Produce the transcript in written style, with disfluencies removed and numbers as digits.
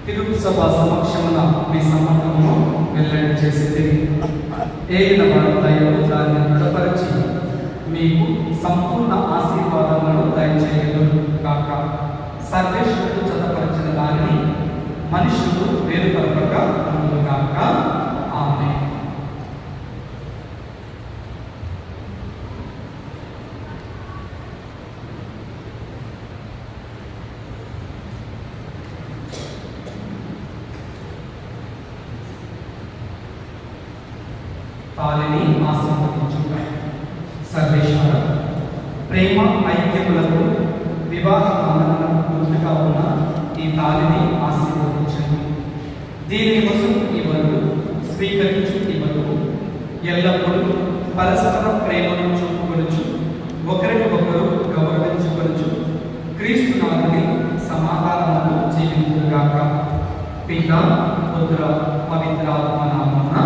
తిరుగు సభ సమక్షమున మీ సమ్మతమును వెల్లడి చేసి ఏలిన దయవు దాన్ని దృఢపరిచి మీకు సంపూర్ణ ఆశీర్వాదములను దయచేయదురు కాక. సర్వేశ్వరుడు చదపరిచిన దానిని మనుషులు వేరుపరపక అందురు కాక. ఆమేన్. తాళిని ఆశీర్వదించుట. సర్వేశ్వర, ప్రేమ ఐక్యములకు వివాహ బంధనకు గుర్తుగా ఉన్న ఈ తాళిని ఆశీర్వదించండి. దీని కోసం ఇవరు స్వీకరించు ఇవరు ఎల్లప్పుడూ పరస్పర ప్రేమను చూపుకొనుచు ఒకరికి ఒకరు గౌరవించుకొనుచు క్రీస్తునాథుని సమాధానముతో జీవించుగాక. పిత, పుత్ర, పవిత్రాత్మ నామమున